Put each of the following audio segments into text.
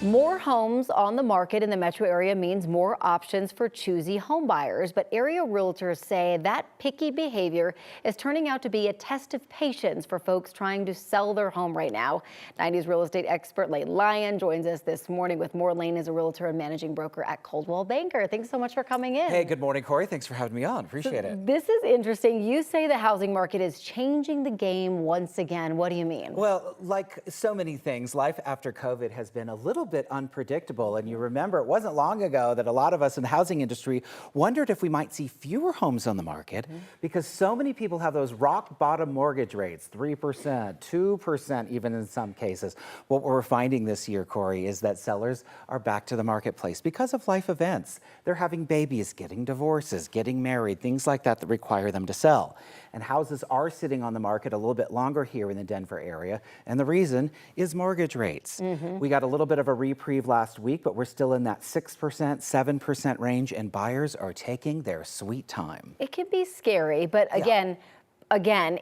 More homes on the market in the metro area means more options for choosy home buyers, but area realtors say that picky behavior is turning out to be a test of patience for folks trying to sell their home right now. 90s real estate expert Lane Lyon joins us this morning with more. Lane is a realtor and managing broker at Coldwell Banker. Thanks so much for coming in. Hey, good morning, Corey. Thanks for having me on. Appreciate it. This is interesting. You say the housing market is changing the game once again. What do you mean? Well, like so many things, life after COVID has been a little bit unpredictable. And you remember it wasn't long ago that a lot of us in the housing industry wondered if we might see fewer homes on the market because so many people have those rock bottom mortgage rates, 3%, 2% even in some cases. What we're finding this year, Corey, is that sellers are back to the marketplace because of life events. They're having babies, getting divorces, getting married, things like that that require them to sell. And houses are sitting on the market a little bit longer here in the Denver area. And the reason is mortgage rates. We got a little bit of a reprieve last week, but we're still in that 6%, 7% range, and buyers are taking their sweet time. It can be scary, but again,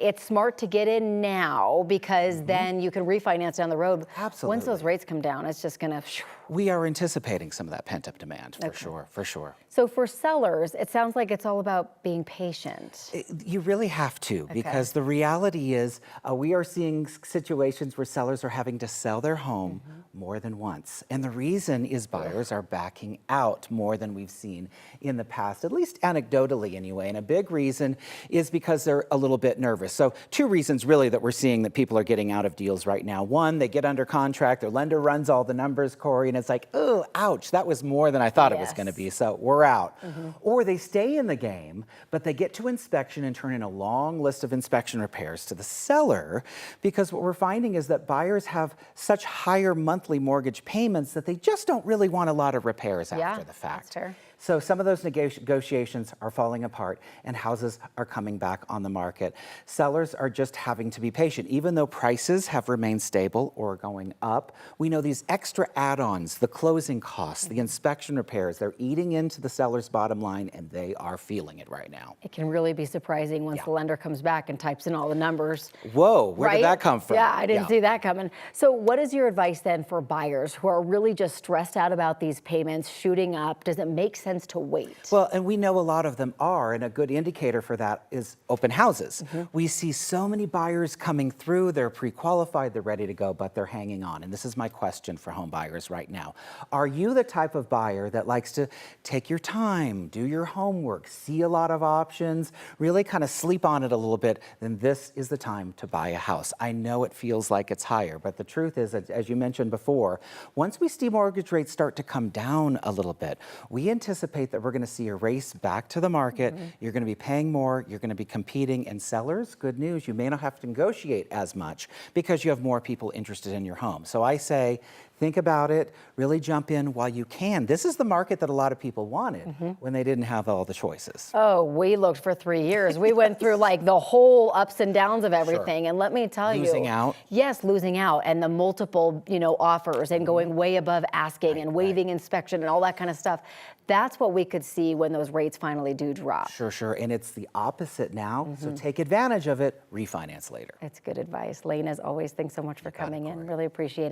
it's smart to get in now because then you can refinance down the road. Absolutely. Once those rates come down, it's just gonna. We are anticipating some of that pent-up demand, for sure. So for sellers, it sounds like it's all about being patient. You really have to, because the reality is we are seeing situations where sellers are having to sell their home more than once. And the reason is buyers are backing out more than we've seen in the past, at least anecdotally anyway. And a big reason is because they're a little bit nervous. So two reasons really that we're seeing that people are getting out of deals right now. One, they get under contract, their lender runs all the numbers, Corey, and it's like, oh, ouch, that was more than I thought it was going to be, so we're out. Or they stay in the game, but they get to inspection and turn in a long list of inspection repairs to the seller, because what we're finding is that buyers have such higher monthly mortgage payments that they just don't really want a lot of repairs after the fact. That's fair. So some of those negotiations are falling apart and houses are coming back on the market. Sellers are just having to be patient. Even though prices have remained stable or going up, we know these extra add-ons, the closing costs, the inspection repairs, they're eating into the seller's bottom line and they are feeling it right now. It can really be surprising once the lender comes back and types in all the numbers. Whoa, where did that come from? Yeah, I didn't see that coming. So what is your advice then for buyers who are really just stressed out about these payments shooting up? Does it make sense to wait? Well, and we know a lot of them are, and a good indicator for that is open houses. We see so many buyers coming through, they're pre-qualified, they're ready to go, but they're hanging on. And this is my question for home buyers right now. Are you the type of buyer that likes to take your time, do your homework, see a lot of options, really kind of sleep on it a little bit? Then this is the time to buy a house. I know it feels like it's higher, but the truth is, as you mentioned before, once we see mortgage rates start to come down a little bit, we anticipate that we're going to see a race back to the market. You're going to be paying more, you're going to be competing, and sellers, good news, you may not have to negotiate as much because you have more people interested in your home. So I say, think about it, really jump in while you can. This is the market that a lot of people wanted when they didn't have all the choices. Oh, we looked for 3 years. We went through like the whole ups and downs of everything. And let me tell you. Losing out? Yes, losing out, and the multiple, offers and going way above asking and waiving inspection and all that kind of stuff. That's what we could see when those rates finally do drop. Sure. And it's the opposite now. So take advantage of it, refinance later. It's good advice. Lane, as always, thanks so much for coming in. Really appreciate it.